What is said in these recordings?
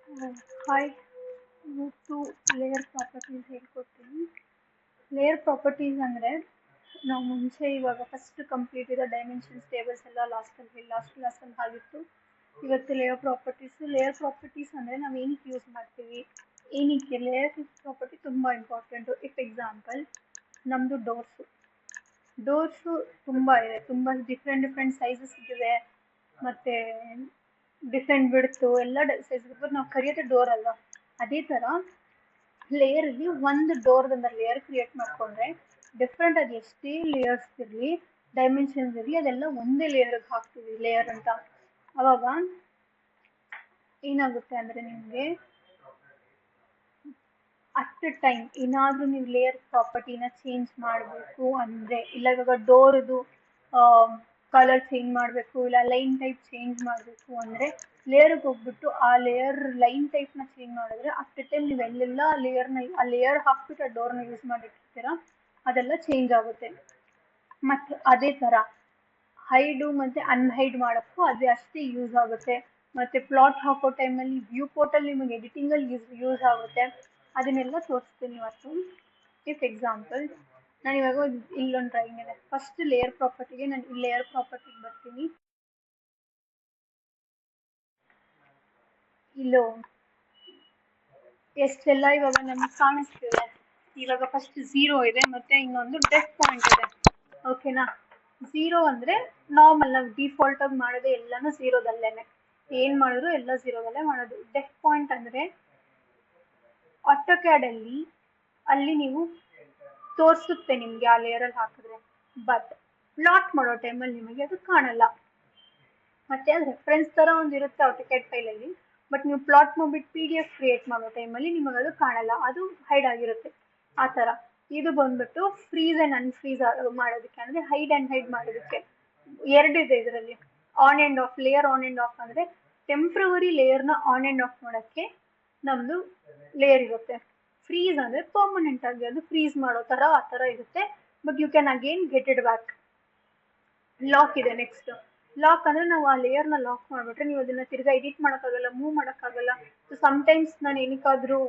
Hi, ಇವತ್ತು layer properties ಹೇಳ್ಕೊಡ್ತೀನಿ. Layer properties ಅಂದರೆ ನಾವು ಮುಂಚೆ ಇವಾಗ ಫಸ್ಟ್ ಕಂಪ್ಲೀಟ್ ಇರೋ ಡೈಮೆನ್ಷನ್ಸ್ ಟೇಬಲ್ಸ್ ಎಲ್ಲ ಲಾಸ್ಟ್ ಕ್ಲಾಸಲ್ಲಿ ಆಗಿತ್ತು. ಇವತ್ತು ಲೇಯರ್ ಪ್ರಾಪರ್ಟೀಸ್ ಅಂದರೆ ನಾವು ಏನಕ್ಕೆ ಯೂಸ್ ಮಾಡ್ತೀವಿ, ಏನಕ್ಕೆ ಲೇಯರ್ ಪ್ರಾಪರ್ಟಿ ತುಂಬ ಇಂಪಾರ್ಟೆಂಟು. ಎಕ್ಸಾಂಪಲ್ ನಮ್ಮದು ಡೋರ್ಸು ತುಂಬ ಇದೆ, ತುಂಬ ಡಿಫ್ರೆಂಟ್ ಸೈಜಸ್ ಇದೆ, ಮತ್ತು ಡಿಫ್ರೆಂಟ್ ಬಿಡ್ತು ಎಲ್ಲ ಸೈಜ್ ನಾವು ಕರಿಯೋದೇ ಡೋರ್ ಅಲ್ವಾ. ಅದೇ ಥರ ಲೇಯರಲ್ಲಿ ಒಂದು ಡೋರ್ದಿಂದ ಲೇಯರ್ ಕ್ರಿಯೇಟ್ ಮಾಡಿಕೊಂಡ್ರೆ ಡಿಫ್ರೆಂಟ್ ಅದು ಎಷ್ಟೇ ಲೇಯರ್ಸ್ ಇರಲಿ, ಡೈಮೆನ್ಷನ್ಸ್ ಇರಲಿ, ಅದೆಲ್ಲ ಒಂದೇ ಲೇಯರ್ಗೆ ಹಾಕ್ತೀವಿ ಲೇಯರ್ ಅಂತ. ಅವಾಗ ಏನಾಗುತ್ತೆ ಅಂದರೆ ನಿಮಗೆ ಅಟ್ ಟೈಮ್ ಏನಾದರೂ ನೀವು ಲೇಯರ್ ಪ್ರಾಪರ್ಟಿನ ಚೇಂಜ್ ಮಾಡಬೇಕು ಅಂದರೆ, ಇಲ್ಲ ಇವಾಗ ಡೋರ್ದು ಕಲರ್ ಚೇಂಜ್ ಮಾಡಬೇಕು, ಇಲ್ಲ ಲೈನ್ ಟೈಪ್ ಚೇಂಜ್ ಮಾಡಬೇಕು ಅಂದರೆ ಲೇಯರ್ಗೆ ಹೋಗ್ಬಿಟ್ಟು ಆ ಲೇಯರ್ ಲೈನ್ ಟೈಪ್ನ ಚೇಂಜ್ ಮಾಡಿದ್ರೆ ಅಟ್ ಟೈಮ್ ನೀವು ಎಲ್ಲೆಲ್ಲ ಆ ಲೇಯರ್ ಹಾಕ್ಬಿಟ್ಟು ಆ ಡೋರ್ನ ಯೂಸ್ ಮಾಡಿರ್ತೀರ ಅದೆಲ್ಲ ಚೇಂಜ್ ಆಗುತ್ತೆ. ಮತ್ತು ಅದೇ ಥರ ಹೈಡು ಮತ್ತು ಅನ್ಹೈಡ್ ಮಾಡೋಕ್ಕೂ ಅದೇ ಅಷ್ಟೇ ಯೂಸ್ ಆಗುತ್ತೆ. ಮತ್ತು ಪ್ಲಾಟ್ ಹಾಕೋ ಟೈಮಲ್ಲಿ ವ್ಯೂ ಪೋರ್ಟಲ್ಲಿ ನಿಮಗೆ ಎಡಿಟಿಂಗಲ್ಲಿ ಯೂಸ್ ಆಗುತ್ತೆ. ಅದನ್ನೆಲ್ಲ ತೋರಿಸ್ತೀನಿ ಇವತ್ತು. ಎಕ್ಸಾಂಪಲ್ ನಾನು ಇವಾಗ ಇಲ್ಲೊಂದು ಡ್ರಾಯಿಂಗ್ ಇದೆ. ಫಸ್ಟ್ ಲೇಯರ್ ಪ್ರಾಪರ್ಟಿಗೆ ನಾನು ಲೇಯರ್ ಪ್ರಾಪರ್ಟಿಗೆ ಬರ್ತೀನಿ. ಇಲ್ಲೋ ಎಷ್ಟೆಲ್ಲ ಇವಾಗ ನಮಗೆ ಕಾಣಿಸ್ತಿದೆ. ಇವಾಗ ಫಸ್ಟ್ 0 ಇದೆ, ಮತ್ತು ಇನ್ನೊಂದು ಡೆಫ್ ಪಾಯಿಂಟ್ ಇದೆ. ಓಕೆನಾ? 0 ಅಂದರೆ ನಾರ್ಮಲ್, ನಾವು ಡಿಫಾಲ್ಟಾಗಿ ಮಾಡೋದು ಎಲ್ಲನೂ 0ದಲ್ಲೇ, ಏನು ಮಾಡಿದ್ರು ಎಲ್ಲ 0ದಲ್ಲೇ ಮಾಡೋದು. ಡೆಫ್ ಪಾಯಿಂಟ್ ಅಂದರೆ ಆಟೋಕ್ಯಾಡಲ್ಲಿ ಅಲ್ಲಿ ನೀವು ತೋರಿಸುತ್ತೆ ನಿಮಗೆ ಆ ಲೇಯರಲ್ಲಿ ಹಾಕಿದ್ರೆ, ಬಟ್ ಪ್ಲಾಟ್ ಮಾಡೋ ಟೈಮಲ್ಲಿ ನಿಮಗೆ ಅದು ಕಾಣಲ್ಲ. ಮತ್ತೆ ಅದು ರೆಫರೆನ್ಸ್ ಥರ ಒಂದು ಇರುತ್ತೆ ಆಟೋಕ್ಯಾಡ್ ಫೈಲಲ್ಲಿ, ಬಟ್ ನೀವು ಪ್ಲಾಟ್ ಮಾಡಿಬಿಟ್ಟು PDF ಕ್ರಿಯೇಟ್ ಮಾಡೋ ಟೈಮಲ್ಲಿ ನಿಮಗೆ ಅದು ಕಾಣಲ್ಲ, ಅದು ಹೈಡ್ ಆಗಿರುತ್ತೆ. ಆ ಥರ ಇದು ಬಂದ್ಬಿಟ್ಟು ಫ್ರೀಸ್ ಆ್ಯಂಡ್ ಅನ್ಫ್ರೀಸ್ ಮಾಡೋದಕ್ಕೆ, ಅಂದರೆ ಹೈಡ್ ಆ್ಯಂಡ್ ಹೈಡ್ ಮಾಡೋದಕ್ಕೆ. ಎರಡಿದೆ ಇದರಲ್ಲಿ, on and of. Layer on and of ಅಂದರೆ ಟೆಂಪ್ರವರಿ ಲೇಯರ್ನ ಆನ್ ಆ್ಯಂಡ್ ಆಫ್ ಮಾಡೋಕ್ಕೆ ನಮ್ಮದು ಲೇಯರ್ ಇರುತ್ತೆ. ಫ್ರೀಸ್ ಅಂದರೆ ಪರ್ಮನೆಂಟ್ ಆಗಿ ಅದು ಫ್ರೀಸ್ ಮಾಡೋ ಥರ ಆ ಥರ ಇರುತ್ತೆ, but you can again get it back. Lock ಇದೆ ನೆಕ್ಸ್ಟ್. ಲಾಕ್ ಅಂದರೆ ನಾವು ಆ ಲೇಯರ್ನ ಲಾಕ್ ಮಾಡಿಬಿಟ್ರೆ ನೀವು ಅದನ್ನು ತಿರ್ಗಾ ಎಡಿಟ್ ಮಾಡೋಕ್ಕಾಗಲ್ಲ, ಮೂವ್ ಮಾಡೋಕ್ಕಾಗಲ್ಲ. ಸೊ ಸಮ್ಟೈಮ್ಸ್ ನಾನು ಏನಕ್ಕಾದರೂ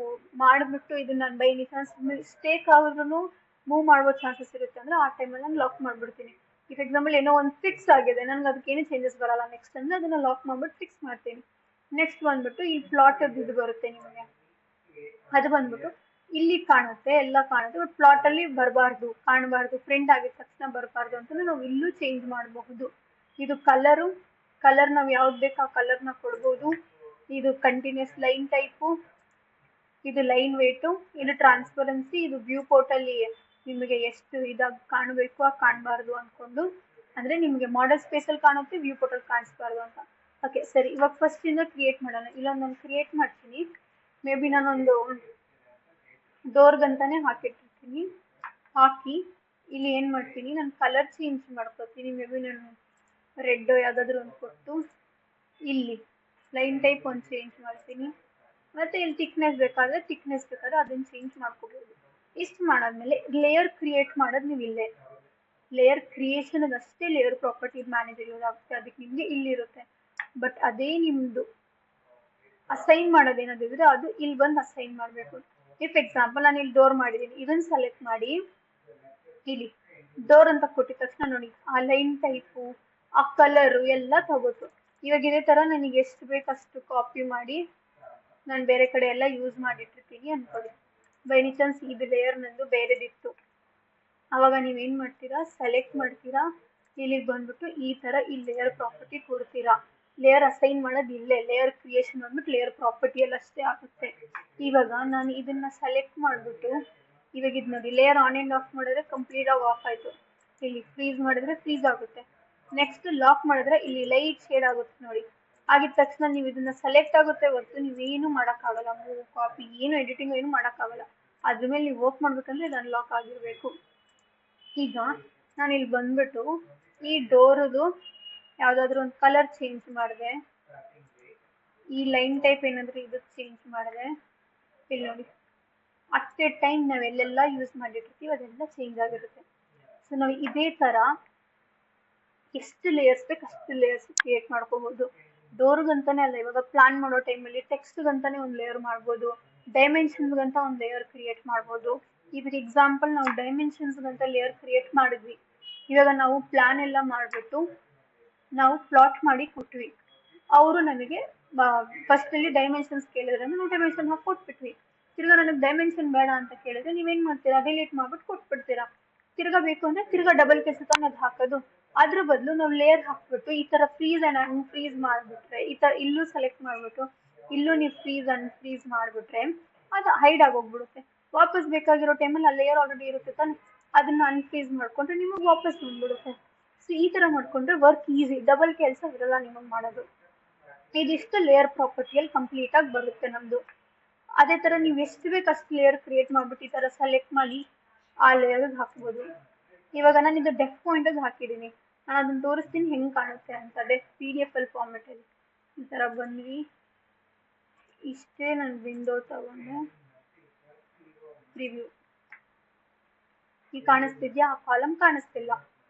ಮಾಡಿಬಿಟ್ಟು ಇದನ್ನು ನಾನು ಬೈ ಎನಿ ಚಾನ್ಸ್ ಮಿಸ್ಟೇಕ್ ಆದ್ರೂ ಮೂವ್ ಮಾಡುವ ಚಾನ್ಸಸ್ ಇರುತ್ತೆ, ಅಂದರೆ ಆ ಟೈಮಲ್ಲಿ ನಾನು ಲಾಕ್ ಮಾಡಿಬಿಡ್ತೀನಿ. ಎಕ್ಸಾಂಪಲ್ ಏನೋ ಒಂದು ಫಿಕ್ಸ್ ಆಗಿದೆ, ನನಗೆ ಅದಕ್ಕೇನು ಚೇಂಜಸ್ ಬರಲ್ಲ ನೆಕ್ಸ್ಟ್ ಅಂದರೆ ಅದನ್ನು ಲಾಕ್ ಮಾಡಿಬಿಟ್ಟು ಫಿಕ್ಸ್ ಮಾಡ್ತೀನಿ. ನೆಕ್ಸ್ಟ್ ಬಂದ್ಬಿಟ್ಟು ಈ ಪ್ಲಾಟದ್ದು ಇದು ಬರುತ್ತೆ ನಿಮಗೆ, ಅದು ಬಂದ್ಬಿಟ್ಟು ಇಲ್ಲಿ ಕಾಣುತ್ತೆ, ಎಲ್ಲ ಕಾಣುತ್ತೆ, ಬಟ್ ಪ್ಲಾಟಲ್ಲಿ ಬರಬಾರ್ದು, ಕಾಣಬಾರ್ದು, ಪ್ರಿಂಟ್ ಆಗಿದ ತಕ್ಷಣ ಬರಬಾರ್ದು ಅಂತ ನಾವು ಇಲ್ಲೂ ಚೇಂಜ್ ಮಾಡಬಹುದು. ಇದು ಕಲರ್ ನಾವು ಯಾವ್ದು ಬೇಕು ಆ ಕಲರ್ನ ಕೊಡ್ಬೋದು. ಇದು ಕಂಟಿನ್ಯೂಸ್ ಲೈನ್ ಟೈಪು, ಇದು ಲೈನ್ ವೇಟು, ಇದು ಟ್ರಾನ್ಸ್ಪರೆನ್ಸಿ, ಇದು ವ್ಯೂ ಪೋರ್ಟಲ್ಲಿ ನಿಮಗೆ ಎಷ್ಟು ಇದಾಗಿ ಕಾಣಬೇಕು ಆ ಕಾಣಬಾರ್ದು ಅಂದ್ಕೊಂಡು, ಅಂದರೆ ನಿಮಗೆ ಮಾಡೆಲ್ ಸ್ಪೇಸಲ್ಲಿ ಕಾಣುತ್ತೆ, ವ್ಯೂ ಪೋರ್ಟಲ್ಲಿ ಕಾಣಿಸ್ಬಾರ್ದು ಅಂತ. ಓಕೆ ಸರಿ, ಇವಾಗ ಫಸ್ಟಿಂದ ಕ್ರಿಯೇಟ್ ಮಾಡೋಣ. ಇಲ್ಲೊಂದೊಂದು ಕ್ರಿಯೇಟ್ ಮಾಡ್ತೀನಿ. ಮೇ ಬಿ ನಾನೊಂದು ಡೋರ್ಗಂತಾನೆ ಹಾಕಿಟ್ಟಿರ್ತೀನಿ. ಹಾಕಿ ಇಲ್ಲಿ ಏನು ಮಾಡ್ತೀನಿ, ನಾನು ಕಲರ್ ಚೇಂಜ್ ಮಾಡ್ಕೊತೀನಿ. ಮೇ ಬಿ ನಾನು ರೆಡ್ ಯಾವುದಾದ್ರೂ ಒಂದು ಕೊಟ್ಟು ಇಲ್ಲಿ ಲೈನ್ ಟೈಪ್ ಒಂದು ಚೇಂಜ್ ಮಾಡ್ತೀನಿ. ಮತ್ತು ಇಲ್ಲಿ ಥಿಕ್ನೆಸ್ ಬೇಕಾದರೆ ಅದನ್ನು ಚೇಂಜ್ ಮಾಡ್ಕೋಬೋದು. ಇಷ್ಟು ಮಾಡಾದ್ಮೇಲೆ ಲೇಯರ್ ಕ್ರಿಯೇಟ್ ಮಾಡೋದು ನೀವು ಇಲ್ಲೇ, ಲೇಯರ್ ಕ್ರಿಯೇಷನ್ಗೆ ಅಷ್ಟೇ ಲೇಯರ್ ಪ್ರಾಪರ್ಟಿ ಮ್ಯಾನೇಜರ್ ಯೂಸ್ ಆಗುತ್ತೆ, ಅದಕ್ಕೆ ನಿಮಗೆ ಇಲ್ಲಿರುತ್ತೆ. ಬಟ್ ಅದೇ ನಿಮ್ಮದು ಅಸೈನ್ ಮಾಡೋದೇನಾದಿದ್ರೆ ಅದು ಇಲ್ಲಿ ಬಂದು ಅಸೈನ್ ಮಾಡಬೇಕು. ಎಕ್ಸಾಂಪಲ್ ನಾನು ಇಲ್ಲಿ ಡೋರ್ ಮಾಡಿದ್ದೀನಿ, ಇದನ್ನು ಸೆಲೆಕ್ಟ್ ಮಾಡಿ ಇಲ್ಲಿ ಡೋರ್ ಅಂತ ಕೊಟ್ಟಿದ ತಕ್ಷಣ ನೋಡಿ ಆ ಲೈನ್ ಟೈಪು ಆ ಕಲರು ಎಲ್ಲ ತಗೋತು. ಇವಾಗ ಇದೇ ಥರ ನನಗೆ ಎಷ್ಟು ಬೇಕು ಅಷ್ಟು ಕಾಪಿ ಮಾಡಿ ನಾನು ಬೇರೆ ಕಡೆ ಎಲ್ಲ ಯೂಸ್ ಮಾಡಿಟ್ಟಿರ್ತೀನಿ ಅಂದ್ಕೊಳ್ಳಿ. ಬೈ ಎನಿ ಚಾನ್ಸ್ ಇದು ಲೇಯರ್ ನಂದು ಬೇರೆದಿತ್ತು, ಆವಾಗ ನೀವೇನು ಮಾಡ್ತೀರಾ, ಸೆಲೆಕ್ಟ್ ಮಾಡ್ತೀರಾ, ಇಲ್ಲಿಗೆ ಬಂದ್ಬಿಟ್ಟು ಈ ಥರ ಈ ಲೇಯರ್ ಪ್ರಾಪರ್ಟಿ ಕೊಡ್ತೀರಾ. ಲೇಯರ್ ಅಸೈನ್ ಮಾಡೋದು ಇಲ್ಲೇ, ಲೇಯರ್ ಕ್ರಿಯೇಷನ್ ಬಂದ್ಬಿಟ್ಟು ಲೇಯರ್ ಪ್ರಾಪರ್ಟಿಯಲ್ಲಿ ಅಷ್ಟೇ ಆಗುತ್ತೆ. ಇವಾಗ ನಾನು ಇದನ್ನು ಸೆಲೆಕ್ಟ್ ಮಾಡಿಬಿಟ್ಟು ಇವಾಗ ಇದು ನೋಡಿ, ಲೇಯರ್ ಆನ್ ಆ್ಯಂಡ್ ಆಫ್ ಮಾಡಿದ್ರೆ ಕಂಪ್ಲೀಟಾಗಿ ಆಫ್ ಆಯಿತು. ಇಲ್ಲಿ ಫ್ರೀಸ್ ಮಾಡಿದ್ರೆ ಫ್ರೀಸ್ ಆಗುತ್ತೆ. ನೆಕ್ಸ್ಟ್ ಲಾಕ್ ಮಾಡಿದ್ರೆ ಇಲ್ಲಿ ಲೈಟ್ ಶೇಡ್ ಆಗುತ್ತೆ ನೋಡಿ. ಆಗಿದ ತಕ್ಷಣ ನೀವು ಇದನ್ನು ಸೆಲೆಕ್ಟ್ ಆಗುತ್ತೆ ಹೊರತು ನೀವೇನು ಮಾಡೋಕ್ಕಾಗಲ್ಲ, ಮೂವ್ ಕಾಪಿ ಏನು ಎಡಿಟಿಂಗ್ ಏನು ಮಾಡೋಕ್ಕಾಗಲ್ಲ. ಅದ್ರ ಮೇಲೆ ನೀವು ವರ್ಕ್ ಮಾಡಬೇಕಂದ್ರೆ ಇದು ಅನ್ಲಾಕ್ ಆಗಿರಬೇಕು. ಈಗ ನಾನು ಇಲ್ಲಿ ಬಂದ್ಬಿಟ್ಟು ಈ ಡೋರದು ಯಾವುದಾದ್ರೂ ಒಂದು ಕಲರ್ ಚೇಂಜ್ ಮಾಡಿದೆ, ಈ ಲೈನ್ ಟೈಪ್ ಏನಾದರೂ ಇದಕ್ಕೆ ಚೇಂಜ್ ಮಾಡಿದೆ, ಇಲ್ಲಿ ನೋಡಿ ಅಟ್ ಎ ಟೈಮ್ ನಾವೆಲ್ಲೆಲ್ಲ ಯೂಸ್ ಮಾಡಿರ್ತೀವಿ ಅದೆಲ್ಲ ಚೇಂಜ್ ಆಗಿರುತ್ತೆ. ಸೊ ನಾವು ಇದೇ ಥರ ಎಷ್ಟು ಲೇಯರ್ಸ್ ಬೇಕು ಅಷ್ಟು ಲೇಯರ್ಸ್ ಕ್ರಿಯೇಟ್ ಮಾಡ್ಕೋಬೋದು. ಡೋರ್ಗಂತಾನೆ ಅಲ್ಲ, ಇವಾಗ ಪ್ಲಾನ್ ಮಾಡೋ ಟೈಮಲ್ಲಿ ಟೆಕ್ಸ್ಟ್ಗಂತಾನೆ ಒಂದು ಲೇಯರ್ ಮಾಡ್ಬೋದು, ಡೈಮೆನ್ಷನ್ಸ್ಗಂತ ಒಂದು ಲೇಯರ್ ಕ್ರಿಯೇಟ್ ಮಾಡ್ಬೋದು. ಇದ್ರ ಎಕ್ಸಾಂಪಲ್ ನಾವು ಡೈಮೆನ್ಷನ್ಸ್ಗಂತ ಲೇಯರ್ ಕ್ರಿಯೇಟ್ ಮಾಡಿದ್ವಿ. ಇವಾಗ ನಾವು ಪ್ಲಾನ್ ಎಲ್ಲ ಮಾಡಿಬಿಟ್ಟು ನಾವು ಪ್ಲಾಟ್ ಮಾಡಿ ಕೊಟ್ವಿ. ಅವರು ನನಗೆ ಫಸ್ಟ್ ಅಲ್ಲಿ ಡೈಮೆನ್ಷನ್ಸ್ ಕೇಳಿದ್ರೆ ನಾವು ಡೈಮೆನ್ಷನ್ ಹಾಕಿ ಕೊಟ್ಬಿಟ್ವಿ. ತಿರ್ಗಾ ನನಗೆ ಡೈಮೆನ್ಷನ್ ಬೇಡ ಅಂತ ಕೇಳಿದ್ರೆ ನೀವೇನ್ ಮಾಡ್ತೀರಾ, ಡಿಲೀಟ್ ಮಾಡ್ಬಿಟ್ಟು ಕೊಟ್ಬಿಡ್ತೀರಾ. ತಿರ್ಗಾ ಬೇಕು ಅಂದ್ರೆ ತಿರ್ಗಾ ಡಬಲ್ ಕೆಲ್ಸ ತಾನೇ ಅದು ಹಾಕೋದು. ಅದ್ರ ಬದಲು ನಾವು ಲೇಯರ್ ಹಾಕ್ಬಿಟ್ಟು ಈ ತರ ಫ್ರೀಸ್ ಅಂಡ್ ಅನ್ಫ್ರೀಸ್ ಮಾಡ್ಬಿಟ್ರೆ, ಈ ತರ ಇಲ್ಲೂ ಸೆಲೆಕ್ಟ್ ಮಾಡ್ಬಿಟ್ಟು ಇಲ್ಲೂ ನೀವು ಫ್ರೀಸ್ ಅನ್ಫ್ರೀಸ್ ಮಾಡ್ಬಿಟ್ರೆ ಅದು ಹೈಡ್ ಆಗೋಗ್ಬಿಡುತ್ತೆ. ವಾಪಸ್ ಬೇಕಾಗಿರೋ ಟೈಮಲ್ಲಿ ಆ ಲೇಯರ್ ಆಲ್ರೆಡಿ ಇರುತ್ತೆ ತಾನೆ, ಅದನ್ನ ಅನ್ಫ್ರೀಸ್ ಮಾಡ್ಕೊಂಡ್ರೆ ನಿಮಗೆ ವಾಪಸ್ ಬಂದ್ಬಿಡುತ್ತೆ. ಸೊ ಈ ತರ ಮಾಡ್ಕೊಂಡ್ರೆ ವರ್ಕ್ ಈಸಿ, ಡಬಲ್ ಕೆಲಸ ಇರಲ್ಲ ನಿಮಗೆ ಮಾಡೋದು. ಇದಿಷ್ಟು ಲೇಯರ್ ಪ್ರಾಪರ್ಟಿಯಲ್ಲಿ ಕಂಪ್ಲೀಟ್ ಆಗಿ ಬರುತ್ತೆ ನಮ್ದು. ಅದೇ ತರ ನೀವು ಎಷ್ಟು ಬೇಕು ಅಷ್ಟು ಲೇಯರ್ ಕ್ರಿಯೇಟ್ ಮಾಡ್ಬಿಟ್ಟು ಈ ತರ ಸೆಲೆಕ್ಟ್ ಮಾಡಿ ಆ ಲೇಯರ್ ಹಾಕ್ಬೋದು. ಇವಾಗ ನಾನು ಇದು ಡೆಫ್ ಪಾಯಿಂಟ್ ಹಾಕಿದ್ದೀನಿ, ನಾನು ಅದನ್ನ ತೋರಿಸ್ತೀನಿ ಹೆಂಗ್ ಕಾಣುತ್ತೆ ಅಂತ. ಡೆಫ್ PDF ಫಾರ್ಮೆಟ್ ಅಲ್ಲಿ ಈ ತರ ಬಂದ್ವಿ. ಇಷ್ಟೇ ನನ್ನ ವಿಂಡೋ ತಗೊಂಡು ಪ್ರಿವ್ಯೂ ಈ ಕಾಣಿಸ್ತಿದ್ಯಾ, ಆ ಕಾಲಮ್ ಕಾಣಿಸ್ತಿಲ್ಲ,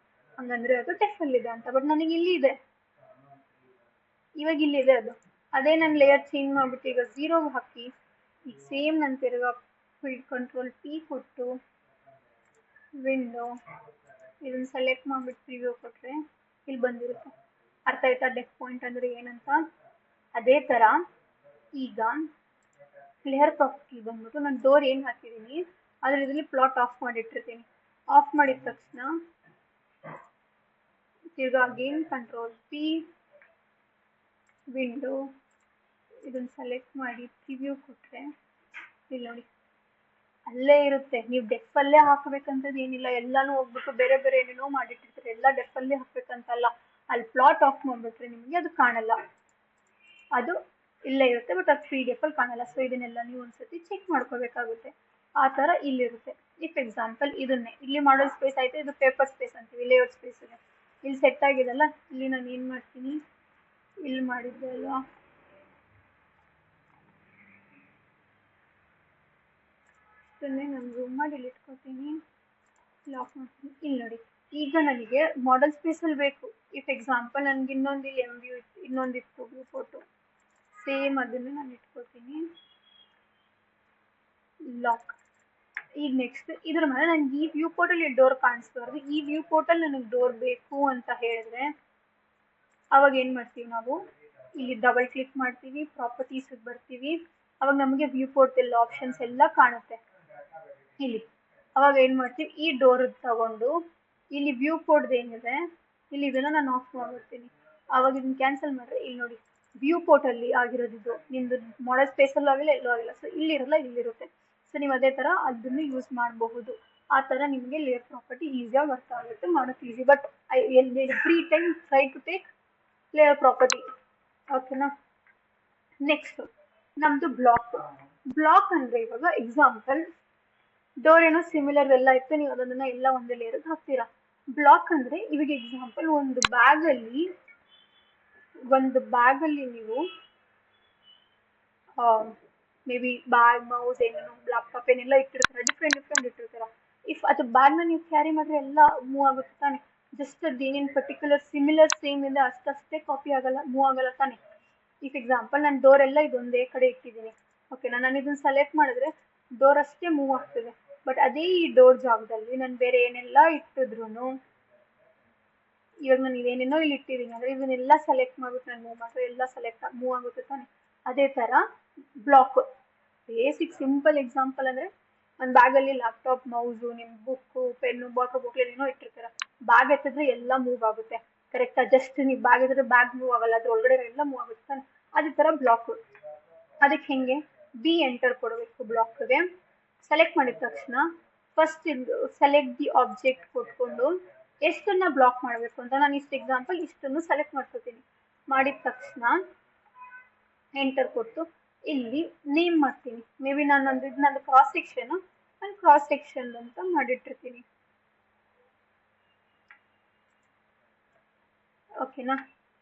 ಹಂಗಂದ್ರೆ ಅದು ಡೆಫ್ ಅಲ್ಲಿ ಇದೆ ಅಂತ. ಬಟ್ ನನಗೆ ಇಲ್ಲಿ ಇದೆ, ಇವಾಗ ಇಲ್ಲಿದೆ ಅದು. ಅದೇ ನಾನು ಲೇಯರ್ ಚೇಂಜ್ ಮಾಡ್ಬಿಟ್ಟು ಈಗ 0 ಹಾಕಿ ಈಗ ಸೇಮ್ ನಾನು ತಿರ್ಗಾ Ctrl P ಕೊಟ್ಟು ವಿಂಡೋ ಇದನ್ನ ಸೆಲೆಕ್ಟ್ ಮಾಡ್ಬಿಟ್ಟು ಪ್ರಿವ್ಯೂ ಕೊಟ್ರೆ ಇಲ್ಲಿ ಬಂದಿರುತ್ತೆ. ಅರ್ಥ ಆಯ್ತಾ ಡೆಫ್ ಪಾಯಿಂಟ್ ಅಂದ್ರೆ ಏನಂತ? ಅದೇ ತರ ಈಗ ಲೇಯರ್ ಪ್ರಾಪರ್ಟಿ ಬಂದ್ಬಿಟ್ಟು ನಾನು ಡೋರ್ ಏನ್ ಹಾಕಿದೀನಿ ಅದ್ರ ಇದರಲ್ಲಿ ಪ್ಲಾಟ್ ಆಫ್ ಮಾಡಿಟ್ಟಿರ್ತೀನಿ. ಆಫ್ ಮಾಡಿದ ತಕ್ಷಣ ತಿರ್ಗಾ ಅಗೇನ್ Ctrl P ವಿಂಡೋ ಇದನ್ನ ಸೆಲೆಕ್ಟ್ ಮಾಡಿ ಪ್ರಿವ್ಯೂ ಕೊಟ್ರೆ ಇಲ್ಲಿ ನೋಡಿ ಅಲ್ಲೇ ಇರುತ್ತೆ. ನೀವು ಡೆಫ್ ಅಲ್ಲೇ ಹಾಕ್ಬೇಕಂತದ್ದು ಏನಿಲ್ಲ, ಎಲ್ಲಾನು ಹೋಗ್ಬಿಟ್ಟು ಬೇರೆ ಬೇರೆ ಏನೇನೋ ಮಾಡಿಟ್ಟಿರ್ತಾರೆ. ಎಲ್ಲ ಡೆಫ್ ಅಲ್ಲೇ ಹಾಕ್ಬೇಕಂತಲ್ಲ, ಅಲ್ಲಿ ಪ್ಲಾಟ್ ಆಫ್ ಮಾಡ್ಬಿಟ್ರೆ ನಿಮಗೆ ಅದು ಕಾಣಲ್ಲ, ಅದು ಇಲ್ಲೇ ಇರುತ್ತೆ. ಬಟ್ ಅದು PDF ಅಲ್ಲಿ ಕಾಣಲ್ಲ. ಸೊ ಇದನ್ನೆಲ್ಲ ನೀವು ಒಂದ್ಸತಿ ಚೆಕ್ ಮಾಡ್ಕೋಬೇಕಾಗುತ್ತೆ. ಆ ತರ ಇಲ್ಲಿರುತ್ತೆ. ಇಫ್ ಎಕ್ಸಾಂಪಲ್ ಇದನ್ನೇ ಇಲ್ಲಿ ಮಾಡಲ್ ಸ್ಪೇಸ್ ಆಯ್ತು, ಇದು ಪೇಪರ್ ಸ್ಪೇಸ್ ಅಂತೀವಿ, ಲೇಔಟ್ ಸ್ಪೇಸ್ ಇದೆ. ಇಲ್ಲಿ ಸೆಟ್ ಆಗಿದೆಲ್ಲ, ಇಲ್ಲಿ ನಾನು ಏನ್ ಮಾಡ್ತೀನಿ, ಇಲ್ಲಿ ಮಾಡಿದ್ದೆ ಅಲ್ವಾ, ಇದನ್ನೇ ನಾನು ಝೂಮ್ ಮಾಡಿ ಇಲ್ಲಿ ಇಟ್ಕೋತೀನಿ, ಲಾಕ್ ಮಾಡ್ತೀನಿ. ಇಲ್ಲಿ ನೋಡಿ ಈಗ ನನಗೆ ಮಾಡೆಲ್ ಸ್ಪೇಸ್ ಅಲ್ಲಿ ಬೇಕು. ಇಫ್ ಎಕ್ಸಾಂಪಲ್ ನನಗೆ ಇನ್ನೊಂದು ಇಲ್ಲಿ MView ಇತ್ತು, ಇನ್ನೊಂದಿತ್ತು ವ್ಯೂ ಫೋಟೋ, ಸೇಮ್ ಅದನ್ನು ನಾನು ಇಟ್ಕೋತೀನಿ, ಲಾಕ್. ಈಗ ನೆಕ್ಸ್ಟ್ ಇದ್ರ ಮೇಲೆ ನನಗೆ ಈ ವ್ಯೂ ಪೋರ್ಟಲ್ ಡೋರ್ ಕಾಣಿಸ್ಬಾರ್ದು, ಈ ವ್ಯೂ ಪೋರ್ಟಲ್ ನನಗೆ ಡೋರ್ ಬೇಕು ಅಂತ ಹೇಳಿದ್ರೆ ಅವಾಗ ಏನ್ ಮಾಡ್ತೀವಿ, ನಾವು ಇಲ್ಲಿ ಡಬಲ್ ಕ್ಲಿಕ್ ಮಾಡ್ತೀವಿ, ಪ್ರಾಪರ್ಟೀಸ್ ಬರ್ತೀವಿ. ಅವಾಗ ನಮಗೆ ವ್ಯೂ ಪೋರ್ಟ್ ಎಲ್ಲ ಆಪ್ಷನ್ಸ್ ಎಲ್ಲ ಕಾಣುತ್ತೆ ಇಲ್ಲಿ. ಅವಾಗ ಏನ್ ಮಾಡ್ತೀವಿ, ಈ ಡೋರ್ ತಗೊಂಡು ಇಲ್ಲಿ ವ್ಯೂ ಪೋರ್ಟ್ ಏನಿದೆ ಇಲ್ಲಿ ಇದನ್ನ ನಾನು ಆಫ್ ಮಾಡ್ಬಿಡ್ತೀನಿ. ಅವಾಗ ಇದನ್ನ ಕ್ಯಾನ್ಸಲ್ ಮಾಡ್ರೆ ಇಲ್ಲಿ ನೋಡಿ ವ್ಯೂ ಪೋರ್ಟ್ ಅಲ್ಲಿ ಆಗಿರೋದು ಇದು, ನಿಮ್ದು ಮಾಡೆಲ್ ಸ್ಪೇಸ್ ಅಲ್ಲೂ ಆಗಿಲ್ಲ, ಎಲ್ಲೂ ಆಗಿಲ್ಲ. ಸೊ ಇಲ್ಲಿರಲ್ಲ, ಇಲ್ಲಿರುತ್ತೆ. ಸೊ ನೀವು ಅದೇ ತರ ಅದನ್ನು ಯೂಸ್ ಮಾಡಬಹುದು. ಆ ತರ ನಿಮಗೆ ಲೇಯರ್ ಪ್ರಾಪರ್ಟಿ ಈಸಿಯಾಗಿ ಅರ್ಥ ಆಗುತ್ತೆ, ಮಾಡೋಕೆ easy. But every time try to take layer property. ಓಕೆನಾ? ನೆಕ್ಸ್ಟ್ ನಮ್ದು ಬ್ಲಾಕ್ ಅಂದ್ರೆ ಇವಾಗ ಎಕ್ಸಾಂಪಲ್ ಡೋರ್ ಏನೋ ಸಿಮಿಲರ್ ಎಲ್ಲ ಇತ್ತು, ನೀವು ಅದನ್ನ ಎಲ್ಲ ಒಂದೇ ಲೇಯರ್ ಹಾಕ್ತೀರಾ. ಬ್ಲಾಕ್ ಅಂದ್ರೆ ಇವಾಗ ಎಕ್ಸಾಂಪಲ್ ಒಂದು ಬ್ಯಾಗ್ ಅಲ್ಲಿ ನೀವು ಮೇ ಬಿ ಬ್ಯಾಗ್, ಮೌಸ್, ಏನೇನೋ ಲ್ಯಾಪ್ಟಾಪ್ ಏನೆಲ್ಲ ಇಟ್ಟಿರ್ತೀರ, ಡಿಫ್ರೆಂಟ್ ಇಟ್ಟಿರ್ತೀರ. ಇಫ್ ಅದು ಬ್ಯಾಗ್ನ ನೀವು ಕ್ಯಾರಿ ಮಾಡಿದ್ರೆ ಎಲ್ಲ ಮೂವ್ ಆಗುತ್ತೆ ತಾನೆ. ಜಸ್ಟ್ ಅದು ಏನೇನು ಪರ್ಟಿಕ್ಯುಲರ್ ಸಿಮಿಲರ್ ಸೇಮ್ ಇದೆ ಅಷ್ಟೇ ಕಾಪಿ ಆಗಲ್ಲ, ಮೂವ್ ಆಗಲ್ಲ ತಾನೆ. ಇಫ್ ಎಕ್ಸಾಂಪಲ್ ನಾನು ಡೋರ್ ಎಲ್ಲ ಇದೊಂದೇ ಕಡೆ ಇಟ್ಟಿದ್ದೀನಿ, ಓಕೆನಾ, ನಾನು ಇದನ್ನ ಸೆಲೆಕ್ಟ್ ಮಾಡಿದ್ರೆ ಡೋರ್ ಅಷ್ಟೇ ಮೂವ್ ಆಗ್ತದೆ. ಬಟ್ ಅದೇ ಈ ಡೋರ್ ಜಾಗದಲ್ಲಿ ನಾನು ಬೇರೆ ಏನೆಲ್ಲ ಇಟ್ಟಿದ್ರು, ಇವಾಗ ನಾನು ಇದೇನೇನೋ ಇಲ್ಲಿ ಇಟ್ಟಿದ್ದೀನಿ ಅಂದ್ರೆ ಇದನ್ನೆಲ್ಲ ಸೆಲೆಕ್ಟ್ ಮಾಡ್ಬಿಟ್ಟು ನಾನು ಮೂವ್ ಮಾಡಿದ್ರೆ ಎಲ್ಲ ಮೂವ್ ಆಗುತ್ತೆ ತಾನೆ. ಅದೇ ತರ ಬ್ಲಾಕ್ ಬೇಸಿಕ್ ಸಿಂಪಲ್ ಎಕ್ಸಾಂಪಲ್ ಅಂದ್ರೆ ಒಂದು ಬ್ಯಾಗಲ್ಲಿ ಲ್ಯಾಪ್ಟಾಪ್, ಮೌಸು, ನಿಮ್ ಬುಕ್ಕು, ಪೆನ್ನು, ವಾಟರ್ ಬಾಟಲ್ ಏನೋ ಇಟ್ಟಿರ್ತೀರ. ಬ್ಯಾಗ್ ಎತ್ತಿದ್ರೆ ಎಲ್ಲ ಮೂವ್ ಆಗುತ್ತೆ, ಕರೆಕ್ಟಾ? ಜಸ್ಟ್ ನೀವು ಬ್ಯಾಗ್ ಎತ್ತಿದ್ರೆ ಬ್ಯಾಗ್ ಮೂವ್ ಆಗಲ್ಲ, ಅದ್ರ ಒಳಗಡೆ ಎಲ್ಲ ಮೂವ್ ಆಗುತ್ತೆ ತಾನೆ. ಅದೇ ತರ ಬ್ಲಾಕ್. ಅದಕ್ಕೆ ಹೆಂಗೆ ಬಿ ಎಂಟರ್ ಕೊಡಬೇಕು. ಬ್ಲಾಕ್ಗೆ ಸೆಲೆಕ್ಟ್ ಮಾಡಿದ ತಕ್ಷಣ ಫಸ್ಟ್ ಸೆಲೆಕ್ಟ್ ದಿ ಆಬ್ಜೆಕ್ಟ್ ಕೊಟ್ಕೊಂಡು ಎಷ್ಟನ್ನ ಬ್ಲಾಕ್ ಮಾಡಬೇಕು ಅಂತ ನಾನು ಇಷ್ಟು ಎಕ್ಸಾಂಪಲ್ ಇಷ್ಟನ್ನು ಸೆಲೆಕ್ಟ್ ಮಾಡ್ಕೊತೀನಿ. ಮಾಡಿದ ತಕ್ಷಣ ಎಂಟರ್ ಕೊಟ್ಟು ಇಲ್ಲಿ ನೇಮ್ ಮಾಡ್ತೀನಿ. ಮೇ ಬಿ ನಂದು ಕ್ರಾಸ್ ಸೆಕ್ಷನ್, ನಾನು ಕ್ರಾಸ್ ಸೆಕ್ಷನ್ ಅಂತ ಮಾಡಿಟ್ಟಿರ್ತೀನಿ. ಓಕೆನಾ?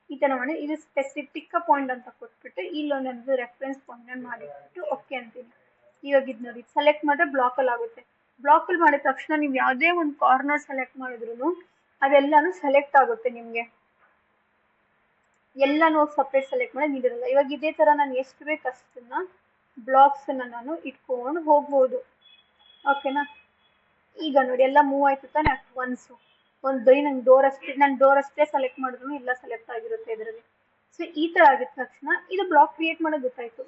ಈ ತರ ಮಾಡಿ ಇದು ಸ್ಪೆಸಿಫಿಕ್ ಪಾಯಿಂಟ್ ಅಂತ ಕೊಟ್ಬಿಟ್ಟು ಇಲ್ಲೊಂದು ರೆಫರೆನ್ಸ್ ಪಾಯಿಂಟ್ ಮಾಡಿಬಿಟ್ಟು ಓಕೆ ಅಂತೀನಿ. ಇವಾಗ ಇದು ನೋಡಿ ಸೆಲೆಕ್ಟ್ ಮಾಡಿದ್ರೆ ಬ್ಲಾಕಲ್ಲಿ ಆಗುತ್ತೆ. ಬ್ಲಾಕಲ್ಲಿ ಮಾಡಿದ ತಕ್ಷಣ ನೀವು ಯಾವುದೇ ಒಂದು ಕಾರ್ನರ್ ಸೆಲೆಕ್ಟ್ ಮಾಡಿದ್ರು ಅದೆಲ್ಲಾನು ಸೆಲೆಕ್ಟ್ ಆಗುತ್ತೆ ನಿಮಗೆ. ಎಲ್ಲಾನು ಸಪ್ರೇಟ್ ಸೆಲೆಕ್ಟ್ ಮಾಡಿ ನೀಡಿರಲ್ಲ. ಇವಾಗ ಇದೇ ತರ ನಾನು ಎಷ್ಟು ಬೇಕು ಅಷ್ಟನ್ನ ಬ್ಲಾಕ್ಸ್ ನಾನು ಇಟ್ಕೊಂಡು ಹೋಗ್ಬೋದು. ಓಕೆನಾ, ಈಗ ನೋಡಿ ಎಲ್ಲ ಮೂವ್ ಆಯ್ತು ತಾನೆ. ಒಂದು ಬೈ ನಾನು ಡೋರ್ ಅಷ್ಟೇ ಸೆಲೆಕ್ಟ್ ಮಾಡಿದ್ರು ಎಲ್ಲ ಸೆಲೆಕ್ಟ್ ಆಗಿರುತ್ತೆ ಇದರಲ್ಲಿ. ಸೊ ಈ ತರ ಆಗಿದ ತಕ್ಷಣ ಇದು ಬ್ಲಾಕ್ ಕ್ರಿಯೇಟ್ ಮಾಡೋದು ಗೊತ್ತಾಯ್ತು.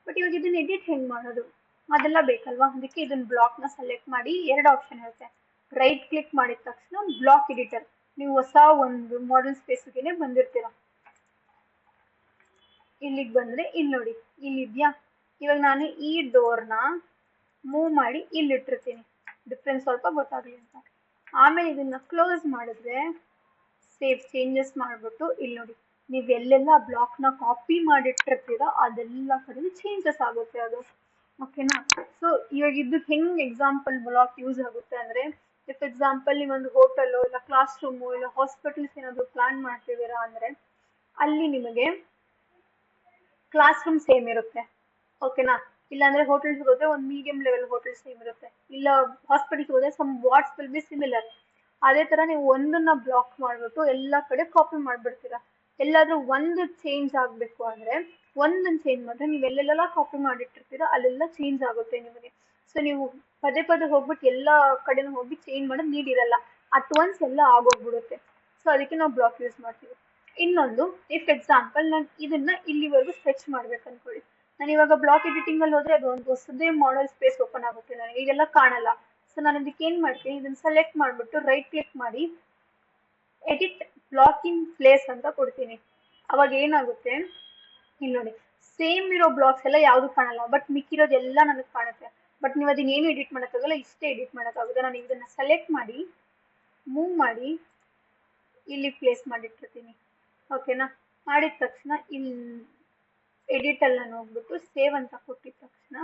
ಬಟ್ ಇವಾಗ ಇದನ್ನ ಎಡಿಟ್ ಹೆಂಗ್ ಮಾಡೋದು ಅದೆಲ್ಲ ಬೇಕಲ್ವಾ. ಅದಕ್ಕೆ ಇದನ್ನ ಬ್ಲಾಕ್ ನ ಸೆಲೆಕ್ಟ್ ಮಾಡಿ 2 ಆಪ್ಷನ್ ಇರುತ್ತೆ. ರೈಟ್ ಕ್ಲಿಕ್ ಮಾಡಿದ ತಕ್ಷಣ ಬ್ಲಾಕ್ ಎಡಿಟರ್, ನೀವು ಹೊಸ ಒಂದು ಮಾಡೆಲ್ ಸ್ಪೇಸ್ಗೆ ಬಂದಿರ್ತೀರಾ. ಇಲ್ಲಿಗೆ ಬಂದ್ರೆ ಇಲ್ಲಿ ನೋಡಿ, ಇಲ್ಲಿದ್ಯಾ. ಇವಾಗ ನಾನು ಈ ಡೋರ್ನ ಮೂವ್ ಮಾಡಿ ಇಲ್ಲಿ ಇಟ್ಟಿರ್ತೀನಿ, ಡಿಫ್ರೆನ್ಸ್ ಸ್ವಲ್ಪ ಗೊತ್ತಾಗ್ಲಿ ಅಂತ. ಆಮೇಲೆ ಇದನ್ನ ಕ್ಲೋಸ್ ಮಾಡಿದ್ರೆ ಸೇವ್ ಚೇಂಜಸ್ ಮಾಡ್ಬಿಟ್ಟು ಇಲ್ಲಿ ನೋಡಿ, ನೀವು ಎಲ್ಲೆಲ್ಲ ಬ್ಲಾಕ್ ನ ಕಾಪಿ ಮಾಡಿಟ್ಟಿರ್ತೀರಾ ಅದೆಲ್ಲ ಕಡೆ ಚೇಂಜಸ್ ಆಗುತ್ತೆ ಅದು. ಓಕೆನಾ, ಸೊ ಇವಾಗ ಇದು ಹೆಂಗ್ ಎಕ್ಸಾಂಪಲ್ ಬ್ಲಾಕ್ ಯೂಸ್ ಆಗುತ್ತೆ ಅಂದ್ರೆ, ಇಫ್ ಎಕ್ಸಾಂಪಲ್ ನೀವೊಂದು ಹೋಟೆಲ್ ಇಲ್ಲ ಕ್ಲಾಸ್ ರೂಮು ಇಲ್ಲ ಹಾಸ್ಪಿಟಲ್ಸ್ ಏನಾದ್ರು ಪ್ಲಾನ್ ಮಾಡ್ತಿದ್ದೀರಾ ಅಂದ್ರೆ ಅಲ್ಲಿ ನಿಮಗೆ ಕ್ಲಾಸ್ ರೂಮ್ ಸೇಮ್ ಇರುತ್ತೆ. ಓಕೆನಾ, ಇಲ್ಲಾಂದ್ರೆ ಹೋಟೆಲ್ಸ್ ಹೋದ್ರೆ ಒಂದು ಮೀಡಿಯಂ ಲೆವೆಲ್ ಹೋಟೆಲ್ ಸೇಮ್ ಇರುತ್ತೆ, ಇಲ್ಲ ಹಾಸ್ಪಿಟಲ್ಸ್ ಹೋದ್ರೆ some wards will be similar. ಅದೇ ತರ ನೀವು ಒಂದನ್ನ ಬ್ಲಾಕ್ ಮಾಡ್ಬಿಟ್ಟು ಎಲ್ಲಾ ಕಡೆ ಕಾಪಿ ಮಾಡ್ಬಿಡ್ತೀರಾ. ಎಲ್ಲಾದ್ರೂ ಒಂದು ಚೇಂಜ್ ಆಗ್ಬೇಕು ಅಂದ್ರೆ ಒಂದನ್ನ ಚೇಂಜ್ ಮಾಡಿದ್ರೆ ನೀವು ಎಲ್ಲೆಲ್ಲ ಕಾಪಿ ಮಾಡಿಟ್ಟಿರ್ತೀರಾ ಅಲ್ಲೆಲ್ಲ ಚೇಂಜ್ ಆಗುತ್ತೆ ನಿಮಗೆ. ಸೊ ನೀವು ಪದೇ ಪದೇ ಹೋಗ್ಬಿಟ್ಟು ಎಲ್ಲಾ ಕಡೆನೂ ಹೋಗಿ ಚೇಂಜ್ ಮಾಡೋದು ನೀಡಿರಲ್ಲ, ಅಟ್ ಒನ್ಸ್ ಎಲ್ಲ ಆಗೋಗ್ಬಿಡುತ್ತೆ. ಸೊ ಅದಕ್ಕೆ ನಾವು ಬ್ಲಾಕ್ ಯೂಸ್ ಮಾಡ್ತೀವಿ. ಇನ್ನೊಂದು, ಇಫ್ ಎಕ್ಸಾಂಪಲ್ ನಾನು ಇದನ್ನ ಇಲ್ಲಿವರೆಗೂ ಸ್ಟ್ರೆಚ್ ಮಾಡ್ಬೇಕು ಅನ್ಕೊಳ್ಳಿ. ನಾನು ಇವಾಗ ಬ್ಲಾಕ್ ಎಡಿಟಿಂಗ್ ಅಲ್ಲಿ ಹೋದ್ರೆ ಅದು ಒಂದು ಹೊಸದೇ ಮಾಡೆಲ್ ಸ್ಪೇಸ್ ಓಪನ್ ಆಗುತ್ತೆ, ನನಗೆ ಇದೆಲ್ಲ ಕಾಣಲ್ಲ. ಸೊ ನಾನು ಅದಕ್ಕೆ ಏನ್ ಮಾಡ್ತೀನಿ, ಇದನ್ನ ಸೆಲೆಕ್ಟ್ ಮಾಡ್ಬಿಟ್ಟು ರೈಟ್ ಕ್ಲಿಕ್ ಮಾಡಿ ಎಡಿಟ್ ಬ್ಲಾಕ್ ಇನ್ ಪ್ಲೇಸ್ ಅಂತ ಕೊಡ್ತೀನಿ. ಅವಾಗ ಏನಾಗುತ್ತೆ ಇಲ್ಲಿ ನೋಡಿ, ಸೇಮ್ ಇರೋ ಬ್ಲಾಕ್ಸ್ ಎಲ್ಲ ಯಾವ್ದು ಕಾಣಲ್ಲ, ಬಟ್ ಮಿಕ್ಕಿರೋದೆಲ್ಲ ನನಗೆ ಕಾಣುತ್ತೆ. ಬಟ್ ನೀವು ಅದನ್ನ ಏನು ಎಡಿಟ್ ಮಾಡೋಕ್ಕಾಗಲ್ಲ, ಇಷ್ಟೇ ಎಡಿಟ್ ಮಾಡೋಕ್ಕಾಗುತ್ತೆ. ನಾನು ಇದನ್ನ ಸೆಲೆಕ್ಟ್ ಮಾಡಿ ಮೂವ್ ಮಾಡಿ ಇಲ್ಲಿ ಪ್ಲೇಸ್ ಮಾಡಿಟ್ಟಿರ್ತೀನಿ. ಓಕೆನಾ, ಮಾಡಿದ ತಕ್ಷಣ ಇಲ್ಲಿ ಎಡಿಟ್ ಅಲ್ಲಿ ನಾನು ಹೋಗ್ಬಿಟ್ಟು ಸೇವ್ ಅಂತ ಕೊಟ್ಟಿದ ತಕ್ಷಣ,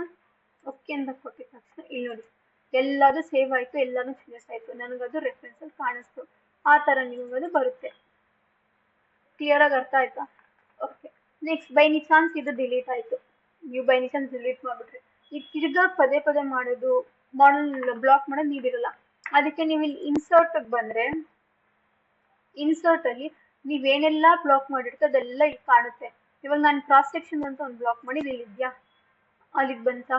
ಓಕೆ ಅಂತ ಕೊಟ್ಟಿದ ತಕ್ಷಣ ಇಲ್ಲಿ ನೋಡಿ ಎಲ್ಲಾದು ಸೇವ್ ಆಯ್ತು, ಎಲ್ಲಾನು ಚೇಂಜಸ್ ಆಯ್ತು, ನನಗದು ರೆಫರೆನ್ಸ್ ಅಲ್ಲಿ ಕಾಣಿಸ್ತು. ಆ ತರ ನಿಮಗದು ಬರುತ್ತೆ. ಕ್ಲಿಯರ್ ಆಗಿ ಅರ್ಥ ಆಯ್ತಾ? ಓಕೆ, ನೆಕ್ಸ್ಟ್ ಬೈ ನಿ ಚಾನ್ಸ್ ಇದು ಡಿಲೀಟ್ ಆಯ್ತು, ನೀವು ಬೈ ನಿ ಚಾನ್ಸ್ ಡಿಲೀಟ್ ಮಾಡ್ಬಿಟ್ರಿ, ಈಗ ತಿರ್ಗಾ ಪದೇ ಪದೇ ಮಾಡೋದು ಮಾಡೆಲ್ ಬ್ಲಾಕ್ ಮಾಡೋದು ನೀಡಿರಲ್ಲ. ಅದಕ್ಕೆ ನೀವು ಇಲ್ಲಿ ಇನ್ಸರ್ಟ್ ಬಂದ್ರೆ ಇನ್ಸರ್ಟ್ ಅಲ್ಲಿ ನೀವೇನೆಲ್ಲ ಬ್ಲಾಕ್ ಮಾಡಿರ್ತೀರ ಅದೆಲ್ಲ ಇಲ್ಲಿ ಕಾಣುತ್ತೆ. ಇವಾಗ ನಾನು ಕ್ರಾಸ್ ಸೆಕ್ಷನ್ ಅಂತ ಒಂದು ಬ್ಲಾಕ್ ಮಾಡಿದ್ದು ಇಲ್ಲಿದ್ಯಾ, ಅಲ್ಲಿಗೆ ಬಂತ.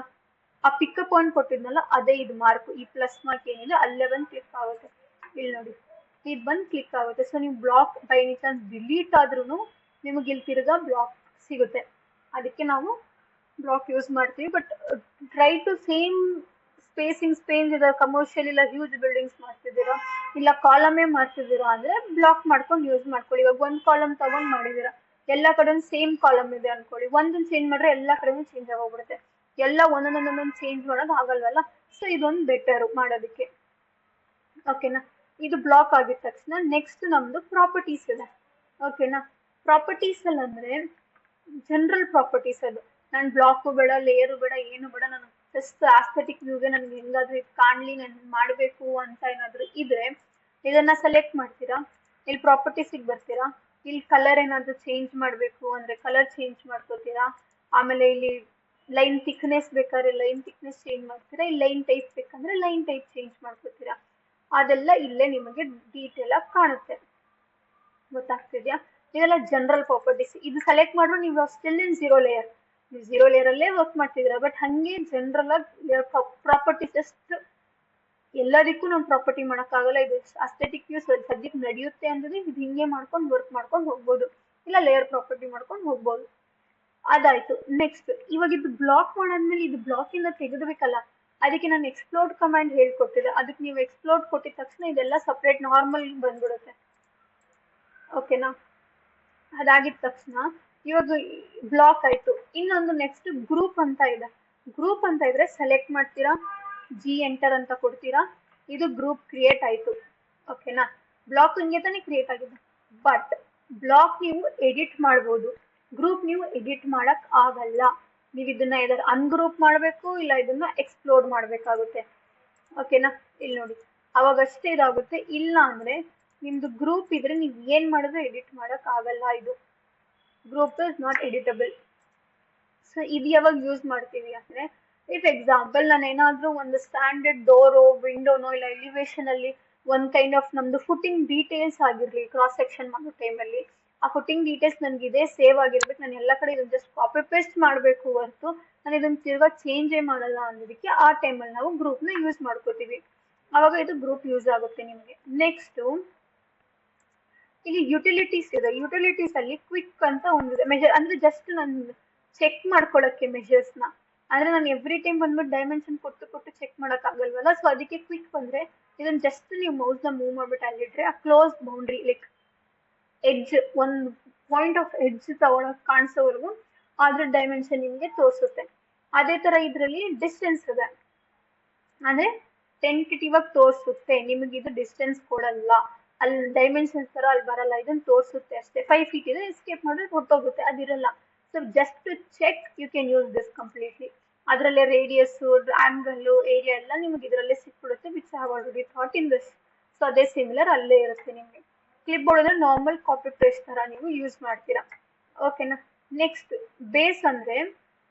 ಆ ಪಿಕಪ್ ಪಾಯಿಂಟ್ ಕೊಟ್ಟಿದ್ನಲ್ಲ ಅದೇ ಇದು ಮಾರ್ಕ್, ಈ ಪ್ಲಸ್ ಮಾರ್ಕ್ ಏನಿದೆ ಅಲ್ಲೇ ಬಂದು ಕ್ಲಿಕ್ ಆಗುತ್ತೆ. ಇಲ್ಲಿ ನೋಡಿ ಇದು ಬಂದು ಕ್ಲಿಕ್ ಆಗುತ್ತೆ. ಸೊ ನೀವು block by any chance delete ಆದ್ರೂ ನಿಮಗೆ ಇಲ್ಲಿ ತಿರ್ಗಾ ಬ್ಲಾಕ್ ಸಿಗುತ್ತೆ. ಅದಕ್ಕೆ ನಾವು ಬ್ಲಾಕ್ ಯೂಸ್ ಮಾಡ್ತೀವಿ. But try to same space ಇದೆ, ಕಮರ್ಷಿಯಲ್ ಇಲ್ಲ ಹ್ಯೂಜ್ ಬಿಲ್ಡಿಂಗ್ಸ್ ಮಾಡ್ತಿದ್ದೀರಾ ಇಲ್ಲ ಕಾಲಮೇ ಮಾಡ್ತಿದ್ದೀರಾ ಅಂದ್ರೆ ಬ್ಲಾಕ್ ಮಾಡ್ಕೊಂಡು ಯೂಸ್ ಮಾಡ್ಕೊಳ್ಳಿ. ಇವಾಗ ಒಂದು ಕಾಲಮ್ ತಗೊಂಡ್ ಮಾಡಿದೀರಾ, ಎಲ್ಲಾ ಕಡೆ ಸೇಮ್ ಕಾಲಮ್ ಇದೆ ಅನ್ಕೊಳ್ಳಿ, ಒಂದೊಂದು ಚೇಂಜ್ ಮಾಡ್ರೆ ಎಲ್ಲಾ ಕಡೆ ಚೇಂಜ್ ಆಗೋಗ್ಬಿಡುತ್ತೆ. ಎಲ್ಲ ಒಂದೊಂದೊಂದೊಂದು ಚೇಂಜ್ ಮಾಡೋದು ಆಗಲ್ವಲ್ಲ. ಸೊ ಇದೊಂದು ಬೆಟರ್ ಮಾಡೋದಕ್ಕೆ. ಓಕೆನಾ, ಇದು ಬ್ಲಾಕ್ ಆಗಿದ ತಕ್ಷಣ ನೆಕ್ಸ್ಟ್ ನಮ್ದು ಪ್ರಾಪರ್ಟೀಸ್ ಇದೆ. ಓಕೆನಾ, ಪ್ರಾಪರ್ಟೀಸ್ ಅಲ್ಲಿ ಅಂದ್ರೆ ಜನರಲ್ ಪ್ರಾಪರ್ಟೀಸ್ ಅದು. ನಾನು ಬ್ಲಾಕು ಬೇಡ, ಲೇಯರು ಬೇಡ, ಏನು ಬೇಡ, ನಾನು ಜಸ್ಟ್ ಆಸ್ಥೆಟಿಕ್ ವ್ಯೂಗೆ ನನ್ಗೆ ಹೆಂಗಾದ್ರೂ ಇದು ಕಾಣ್ಲಿ, ನಾನು ಮಾಡಬೇಕು ಅಂತ ಏನಾದ್ರು ಇದ್ರೆ ಇದನ್ನ ಸೆಲೆಕ್ಟ್ ಮಾಡ್ತೀರಾ. ಇಲ್ಲಿ ಪ್ರಾಪರ್ಟೀಸಿಗೆ ಬರ್ತೀರಾ, ಇಲ್ಲಿ ಕಲರ್ ಏನಾದ್ರು ಚೇಂಜ್ ಮಾಡಬೇಕು ಅಂದ್ರೆ ಕಲರ್ ಚೇಂಜ್ ಮಾಡ್ಕೋತೀರಾ. ಆಮೇಲೆ ಇಲ್ಲಿ ಲೈನ್ ಥಿಕ್ನೆಸ್ ಬೇಕಾದ್ರೆ ಲೈನ್ ಥಿಕ್ನೆಸ್ ಚೇಂಜ್ ಮಾಡ್ತೀರಾ, ಇಲ್ಲಿ ಲೈನ್ ಟೈಪ್ ಬೇಕಂದ್ರೆ ಲೈನ್ ಟೈಪ್ ಚೇಂಜ್ ಮಾಡ್ಕೋತೀರಾ. ಅದೆಲ್ಲ ಇಲ್ಲೇ ನಿಮಗೆ ಡೀಟೇಲ್ ಆಗಿ ಕಾಣುತ್ತೆ. ಗೊತ್ತಾಗ್ತಿದ್ಯಾ? ಇದೆಲ್ಲ ಜನರಲ್ ಪ್ರಾಪರ್ಟೀಸ್. ಇದು ಸೆಲೆಕ್ಟ್ ಮಾಡ್ರು ನೀವು ಸ್ಟಿಲ್ ಇನ್ ಝೀರೋ ಲೇಯರ್ ಅಲ್ಲೇ ವರ್ಕ್ ಮಾಡ್ತಿದ್ದೀರಾ. ಬಟ್ ಹಂಗೆ ಜನರಲ್ ಆಗಿ ಪ್ರಾಪರ್ಟೀಸ್ ಜಸ್ಟ್ ಎಲ್ಲದಕ್ಕೂ ನಾವು ಪ್ರಾಪರ್ಟಿ ಮಾಡೋಕ್ಕಾಗಲ್ಲ. ಇದು ಅಸ್ಥೆಟಿಕ್ ವ್ಯೂಸ್ ಸದ್ಯಕ್ಕೆ ನಡೆಯುತ್ತೆ ಅಂದ್ರೆ ಇದು ಹಿಂಗೆ ಮಾಡ್ಕೊಂಡು ವರ್ಕ್ ಮಾಡ್ಕೊಂಡು ಹೋಗ್ಬೋದು, ಇಲ್ಲ ಲೇಯರ್ ಪ್ರಾಪರ್ಟಿ ಮಾಡ್ಕೊಂಡು ಹೋಗ್ಬೋದು. ಅದಾಯ್ತು. ನೆಕ್ಸ್ಟ್ ಇವಾಗ ಇದು ಬ್ಲಾಕ್ ಮಾಡಾದ್ಮೇಲೆ ಇದು ಬ್ಲಾಕ್ ಇಂದ ತೆಗೆದ್ಬೇಕಲ್ಲ, ಅದಕ್ಕೆ ನಾನು ಎಕ್ಸ್ಪ್ಲೋಡ್ ಕಮಾಂಡ್ ಹೇಳ್ಕೊಟ್ಟಿದ್ದೆ. ಅದಕ್ಕೆ ನೀವು ಎಕ್ಸ್ಪ್ಲೋಡ್ ಕೊಟ್ಟಿದ ತಕ್ಷಣ ಇದೆಲ್ಲ ಸಪ್ರೇಟ್ ನಾರ್ಮಲ್ ಬಂದ್ಬಿಡುತ್ತೆ. ಓಕೆನಾ, ಅದಾಗಿದ ತಕ್ಷಣ ಇವಾಗ ಬ್ಲಾಕ್ ಆಯ್ತು. ಇನ್ನೊಂದು ನೆಕ್ಸ್ಟ್ ಗ್ರೂಪ್ ಅಂತ ಇದೆ. ಗ್ರೂಪ್ ಅಂತ ಇದ್ರೆ ಸೆಲೆಕ್ಟ್ ಮಾಡ್ತೀರಾ, ಜಿ ಎಂಟರ್ ಅಂತ ಕೊಡ್ತೀರಾ, ಇದು ಗ್ರೂಪ್ ಕ್ರಿಯೇಟ್ ಆಯ್ತು. ಓಕೆನಾ, ಬ್ಲಾಕ್ ಹಿಂಗೆ ತಾನೇ ಕ್ರಿಯೇಟ್ ಆಗಿದೆ. ಬಟ್ ಬ್ಲಾಕ್ ನೀವು ಎಡಿಟ್ ಮಾಡ್ಬೋದು, ಗ್ರೂಪ್ ನೀವು ಎಡಿಟ್ ಮಾಡಕ್ ಆಗಲ್ಲ. ನೀವು ಇದನ್ನ ಇದರ ಅನ್ಗ್ರೂಪ್ ಮಾಡಬೇಕು, ಇಲ್ಲ ಇದನ್ನ ಎಕ್ಸ್ಪ್ಲೋರ್ ಮಾಡ್ಬೇಕಾಗುತ್ತೆ. ಓಕೆನಾ, ಇಲ್ಲಿ ನೋಡಿ ಅವಾಗಷ್ಟೇ ಇದಾಗುತ್ತೆ. ಇಲ್ಲ ಅಂದ್ರೆ ನಿಮ್ದು ಗ್ರೂಪ್ ಇದ್ರೆ ನೀವು ಏನ್ ಮಾಡಿದ್ರೆ ಎಡಿಟ್ ಮಾಡಕ್ ಆಗಲ್ಲ. ಇದು ಗ್ರೂಪ್ ಇಸ್ ನಾಟ್ ಎಡಿಟಬಲ್. ಸೊ ಇದು ಯಾವಾಗ ಯೂಸ್ ಮಾಡ್ತೀವಿ ಅಂದ್ರೆ, ಇಫ್ ಎಕ್ಸಾಂಪಲ್ ನಾನು ಏನಾದ್ರೂ ಒಂದು ಸ್ಟ್ಯಾಂಡರ್ಡ್ ಡೋರೋ ವಿಂಡೋನೋ ಇಲ್ಲ ಎಲಿವೇಶನ್ ಅಲ್ಲಿ ಒಂದ್ ಕೈಂಡ್ ಆಫ್ ನಮ್ದು ಫುಟಿಂಗ್ ಡೀಟೇಲ್ಸ್ ಆಗಿರ್ಲಿ ಕ್ರಾಸ್ ಸೆಕ್ಷನ್ ಮಾಡೋ ಟೈಮಲ್ಲಿ ಆ ಫುಟಿಂಗ್ ಡೀಟೇಲ್ಸ್ ನನಗಿದೆ ಸೇವ್ ಆಗಿರ್ಬೇಕು, ನಾನು ಎಲ್ಲ ಕಡೆ ಇದನ್ನು ಜಸ್ಟ್ ಕಾಪಿ ಪೇಸ್ಟ್ ಮಾಡಬೇಕು ಹೊರತು ನಾನು ಇದನ್ನು ತಿರ್ಗಾ ಚೇಂಜೇ ಮಾಡಲ್ಲ ಅನ್ನೋದಕ್ಕೆ ಆ ಟೈಮಲ್ಲಿ ನಾವು ಗ್ರೂಪ್ನ ಯೂಸ್ ಮಾಡ್ಕೋತೀವಿ. ಆವಾಗ ಇದು ಗ್ರೂಪ್ ಯೂಸ್ ಆಗುತ್ತೆ ನಿಮಗೆ. ನೆಕ್ಸ್ಟು ಇಲ್ಲಿ ಯುಟಿಲಿಟೀಸ್ ಇದೆ. ಯುಟಿಲಿಟೀಸ್ ಅಲ್ಲಿ ಕ್ವಿಕ್ ಅಂತ ಒಂದಿದೆ ಮೆಜರ್, ಅಂದ್ರೆ ಜಸ್ಟ್ ನಾನು ಚೆಕ್ ಮಾಡ್ಕೊಳಕ್ಕೆ ಮೆಜರ್ಸ್ನ, ಅಂದ್ರೆ ನಾನು ಎವ್ರಿ ಟೈಮ್ ಬಂದ್ಬಿಟ್ಟು ಡೈಮೆನ್ಷನ್ ಕೊಟ್ಟು ಕೊಟ್ಟು ಚೆಕ್ ಮಾಡಕ್ ಆಗಲ್ವಲ್ಲ. ಸೊ ಅದಕ್ಕೆ ಕ್ವಿಕ್ ಬಂದ್ರೆ ಇದನ್ನ ಜಸ್ಟ್ ನೀವು ಮೌಸ್ನ ಮೂವ್ ಮಾಡ್ಬಿಟ್ಟು ಅಲ್ಲಿಟ್ರೆ ಆ ಕ್ಲೋಸ್ ಬೌಂಡ್ರಿ ಲೈಕ್ ಎಡ್ಜ್, ಒಂದು ಪಾಯಿಂಟ್ ಆಫ್ ಎಡ್ಜ್ ತಗೊಳಕ್ ಕಾಣಿಸೋವರೆಗೂ ಅದ್ರ ಡೈಮೆನ್ಷನ್ ನಿಮ್ಗೆ ತೋರಿಸುತ್ತೆ. ಅದೇ ತರ ಇದರಲ್ಲಿ ಡಿಸ್ಟೆನ್ಸ್ ಇದೆ, ಅಂದ್ರೆ ಟೆಂಟೇಟಿವ್ ಆಗಿ ತೋರಿಸುತ್ತೆ, ನಿಮಗೆ ಇದು ಡಿಸ್ಟೆನ್ಸ್ ಕೊಡಲ್ಲ, ಅಲ್ಲಿ ಡೈಮೆನ್ಷನ್ಸ್ ತರ ಅಲ್ಲಿ ಬರಲ್ಲ, ಇದನ್ನ ತೋರಿಸುತ್ತೆ ಅಷ್ಟೇ. 5 feet ಇದೆ, ಎಸ್ಕೇಪ್ ಮಾಡಿದ್ರೆ ಹೊರಟೋಗುತ್ತೆ, ಅದಿರಲ್ಲ. So just to check you can use this completely. ಅದರಲ್ಲೇ ರೇಡಿಯಸ್, ಆಂಗಲ್, ಏರಿಯಾ ಎಲ್ಲ ನಿಮ್ಗೆ ಇದರಲ್ಲೇ ಸಿಕ್ಬಿಡುತ್ತೆ, which I have already thought in this. So ಅದೇ ಸಿಮಿಲರ್ ಅಲ್ಲೇ ಇರುತ್ತೆ ನಿಮಗೆ. ಕ್ಲಿಪ್ ಬೋರ್ಡ್ ಅಂದ್ರೆ ನಾರ್ಮಲ್ ಕಾಪಿ ಪೇಸ್ಟ್ ತರ ನೀವು ಯೂಸ್ ಮಾಡ್ತೀರಾ. ಓಕೆನಾ. ನೆಕ್ಸ್ಟ್ ಬೇಸ್ ಅಂದ್ರೆ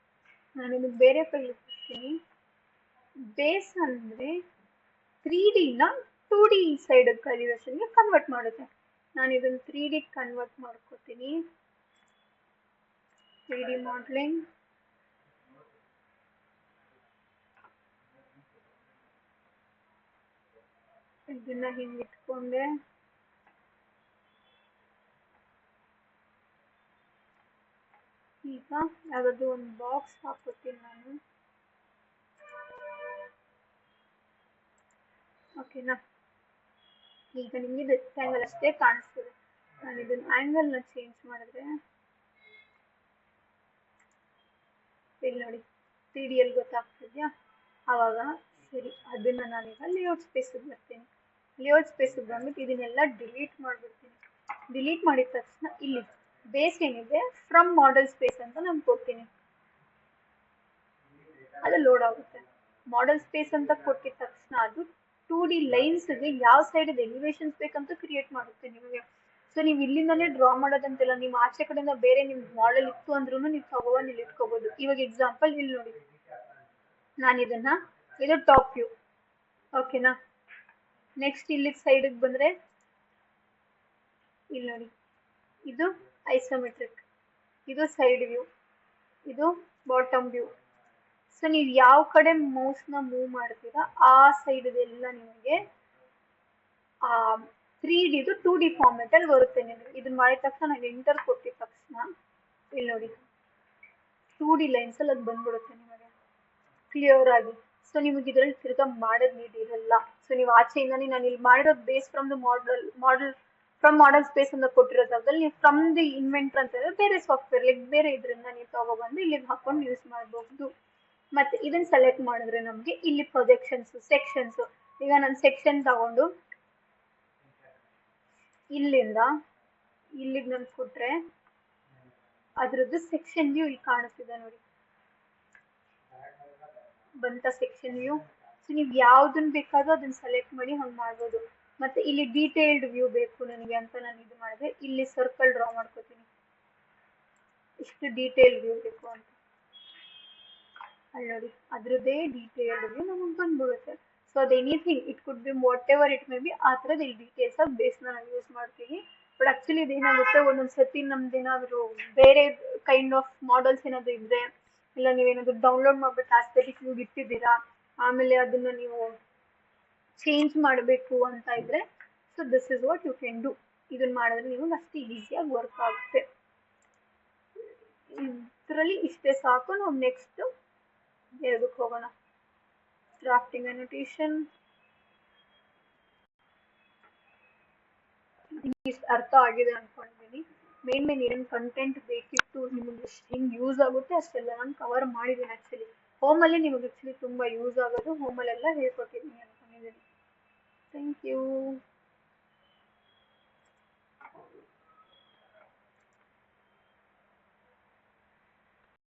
ನಾನು ನಿಮಗೆ ಬೇರೆ ಫೈಲ್ ಇರ್ತೀನಿ. ಬೇಸ್ ಅಂದ್ರೆ 3D ನ 2D ಸೈಡ್ ಕಲಿವೇಶನ್ಗೆ ಕನ್ವರ್ಟ್ ಮಾಡುತ್ತೆ. ನಾನು ಇದನ್ನು 3D ಕನ್ವರ್ಟ್ ಮಾಡ್ಕೋತೀನಿ. 3D ಮಾಡಲಿಂಗ್, ಇದನ್ನ ಹಿಂಗೆ ಇಟ್ಕೊಂಡೆ. ಈಗ ಯಾವ್ದಾದ್ರು ಒಂದು ಬಾಕ್ಸ್ ಹಾಕೋತೀನಿ ನಾನು. ಓಕೆನಾ. ಈಗ ನಿಮ್ಗೆ ರೆಕ್ಟ್ಯಾಂಗಲ್ ಅಷ್ಟೇ ಕಾಣಿಸ್ತದೆ. ನಾನು ಇದನ್ನ ಆಂಗಲ್ನ ಚೇಂಜ್ ಮಾಡಿದ್ರೆ ಇಲ್ಲಿ ನೋಡಿ 3D ಅಲ್ಲಿ ಗೊತ್ತಾಗ್ತಿದ್ಯಾ. ಆವಾಗ ಸರಿ, ಅದನ್ನ ನಾನೀಗ ಲೇಔಟ್ ಸ್ಪೇಸಿಗೆ ಬರ್ತೀನಿ. ಲೇಔಟ್ ಸ್ಪೇಸಿಗೆ ಬಂದ್ಬಿಟ್ಟು ಇದನ್ನೆಲ್ಲ ಡಿಲೀಟ್ ಮಾಡ್ಬಿಡ್ತೀನಿ. ಡಿಲೀಟ್ ಮಾಡಿದ ತಕ್ಷಣ ಇಲ್ಲಿ ಬೇಸ್ ಏನಿದೆ ಫ್ರಮ್ ಮಾಡೆಲ್ ಸ್ಪೇಸ್ ಅಂತ ನಾನು ಕೊಡ್ತೀನಿ, ಅದು ಲೋಡ್ ಆಗುತ್ತೆ. ಮಾಡೆಲ್ ಸ್ಪೇಸ್ ಅಂತ ಕೊಟ್ಟಿದ ತಕ್ಷಣ ಅದು 2D ಲೈನ್ಸ್ಗೆ ಯಾವ ಸೈಡ್ ಎಲಿವೇಶನ್ಸ್ ಬೇಕಂತ ಕ್ರಿಯೇಟ್ ಮಾಡುತ್ತೆ ನಿಮಗೆ. ಸೊ ನೀವು ಇಲ್ಲಿಂದಲೇ ಡ್ರಾ ಮಾಡೋದಂತೆಲ್ಲ, ನಿಮ್ಮ ಆಚೆ ಕಡೆಯಿಂದ ಬೇರೆ ನಿಮ್ಗೆ ಮಾಡೆಲ್ ಇತ್ತು ಅಂದ್ರೂ ನೀವು ತಗೋಬಂದು ಇಲ್ಲಿ ಇಟ್ಕೋಬಹುದು. ಇವಾಗ ಎಕ್ಸಾಂಪಲ್ ಇಲ್ಲಿ ನೋಡಿ, ನಾನು ಇದನ್ನ, ಇದು ಟಾಪ್ ವ್ಯೂ. ಓಕೆನಾ. ನೆಕ್ಸ್ಟ್ ಇಲ್ಲಿ ಸೈಡಿಗೆ ಬಂದ್ರೆ ಇಲ್ಲಿ ನೋಡಿ, ಇದು ಐಸೋಮೆಟ್ರಿಕ್, ಇದು ಸೈಡ್ ವ್ಯೂ, ಇದು ಬಾಟಮ್ ವ್ಯೂ. ಸೊ ನೀವು ಯಾವ ಕಡೆ ಮೌಸ್ನ ಮೂವ್ ಮಾಡ್ತೀರಾ ಆ ಸೈಡ್ ಎಲ್ಲ ನಿಮಗೆ 3D 2D ಫಾರ್ಮೆಟ್ ಅಲ್ಲಿ ಬರುತ್ತೆ ನಿಮಗೆ. ಇದನ್ನ ಮಾಡಿದ ತಕ್ಷಣ ನಾನು ಎಂಟರ್ ಕೊಟ್ಟಿದ ತಕ್ಷಣ ಇಲ್ಲಿ ನೋಡಿ 2D ಲೈನ್ಸ್ ಅಲ್ಲಿ ಅದು ಬಂದ್ಬಿಡುತ್ತೆ ನಿಮಗೆ ಕ್ಲಿಯರ್ ಆಗಿ. ಸೊ ನಿಮಗೆ ಇದರಲ್ಲಿ ತಿರ್ಗಾ ಮಾಡೋದು ನೀಡ್ ಇರಲ್ಲ. ಸೊ ನೀವು ಆಚೆಯಿಂದಾನೇ ನಾನು ಇಲ್ಲಿ ಮಾಡಿರೋದು base from the from model space ಅಂತ ಕೊಟ್ಟಿರೋದ್ರಲ್ಲಿ ನೀವು ಫ್ರಮ್ ದಿ ಇನ್ವೆಂಟರ್ ಅಂತ ಹೇಳಿದ್ರೆ ಬೇರೆ ಸಾಫ್ಟ್ವೇರ್ ಲೈಕ್ ಬೇರೆ ಇದರಿಂದ ನೀವು ತಗೊಬಂದು ಇಲ್ಲಿಗೆ ಹಾಕೊಂಡು ಯೂಸ್ ಮಾಡಬಹುದು. ಮತ್ತೆ ಇದನ್ನ ಸೆಲೆಕ್ಟ್ ಮಾಡಿದ್ರೆ ನಮಗೆ ಇಲ್ಲಿ ಪ್ರೊಜೆಕ್ಷನ್ಸ್, ಸೆಕ್ಷನ್ಸ್. ಈಗ ನಾನು ಸೆಕ್ಷನ್ ತಗೊಂಡು ಇಲ್ಲಿಂದ ಇಲ್ಲಿಗೆ ನಾನು ಕೊಟ್ರೆ ಅದ್ರದ್ದು ಸೆಕ್ಷನ್ ವ್ಯೂ ಇಲ್ಲಿ ಕಾಣಿಸ್ತಿದೆ ನೋಡಿ, ಬಂತ ಸೆಕ್ಷನ್ ವ್ಯೂ. ಸೊ ನೀವು ಯಾವ್ದನ್ನ ಬೇಕಾದ್ರೂ ಅದನ್ನ ಸೆಲೆಕ್ಟ್ ಮಾಡಿ ಹಂಗೆ ಮಾಡ್ಬೋದು. ಮತ್ತೆ ಇಲ್ಲಿ ಡೀಟೇಲ್ಡ್ ವ್ಯೂ ಬೇಕು ನನಗೆ ಅಂತ ನಾನು ಇದು ಮಾಡಿದ್ರೆ ಇಲ್ಲಿ ಸರ್ಕಲ್ ಡ್ರಾ ಮಾಡ್ಕೋತೀನಿ, ಇಷ್ಟು ಡೀಟೇಲ್ ವ್ಯೂ ಬೇಕು ಅಂತ. ಅಲ್ಲಿ ನೋಡಿ ಅದ್ರದ್ದೇ ಡೀಟೇಲ್ಡ್ ವ್ಯೂ ನಮಗೆ ಬಂದ್ಬಿಡುತ್ತೆ. ಸೊ ಅದು anything it could be what ever it may be, ಆ ಥರದ ಇಲ್ಲಿ ಡೀಟೇಲ್ಸ್ ಆಗಿ ಬೇಸ್ನ ನಾವು ಯೂಸ್ ಮಾಡ್ತೀವಿ. ಬಟ್ ಆಕ್ಚುಲಿ ಇದೇನಾಗುತ್ತೆ, ಒಂದೊಂದ್ಸತಿ ನಮ್ದು ಏನಾದ್ರು ಬೇರೆ ಕೈಂಡ್ ಆಫ್ ಮಾಡಲ್ಸ್ ಏನಾದ್ರು ಇದ್ರೆ, ಇಲ್ಲ ನೀವೇನಾದ್ರು ಡೌನ್ಲೋಡ್ ಮಾಡ್ಬಿಟ್ಟು ಆಸ್ಥೆಟಿಕ್ ವ್ಯೂ ಇಟ್ಟಿದ್ದೀರಾ, ಆಮೇಲೆ ಅದನ್ನ ನೀವು ಚೇಂಜ್ ಮಾಡಬೇಕು ಅಂತ ಇದ್ರೆ, so this is what you can do. ಇದನ್ನ ಮಾಡಿದ್ರೆ ನಿಮಗೆ ಅಷ್ಟು ಈಸಿಯಾಗಿ ವರ್ಕ್ ಆಗುತ್ತೆ. ಇದರಲ್ಲಿ ಇಷ್ಟೇ ಸಾಕು. ನಾವು ನೆಕ್ಸ್ಟ್ ಎರಡಕ್ಕೆ ಹೋಗೋಣ. ಡ್ರಾಫ್ಟಿಂಗ್ ಅನೋಟೇಷನ್ ಇಷ್ಟು ಅರ್ಥ ಆಗಿದೆ ಅನ್ಕೊಂಡಿದ್ದೀನಿ. ಮೇನ್ ಏನೇನು ಕಂಟೆಂಟ್ ಬೇಕಿತ್ತು, ನಿಮಗೆ ಹಿಂಗೆ ಯೂಸ್ ಆಗುತ್ತೆ ಅಷ್ಟೆಲ್ಲ ನಾನು ಕವರ್ ಮಾಡಿದ್ದೀನಿ. ಆ್ಯಕ್ಚುಲಿ ಹೋಮಲ್ಲಿ ನಿಮಗೆ ಆ್ಯಕ್ಚುಲಿ ತುಂಬ ಯೂಸ್ ಆಗೋದು, ಹೋಮಲ್ಲೆಲ್ಲ ಹೇಳ್ಕೊಟ್ಟಿದ್ದೀನಿ ಅನ್ಕೊಂಡಿದ್ದೀನಿ. Thank you.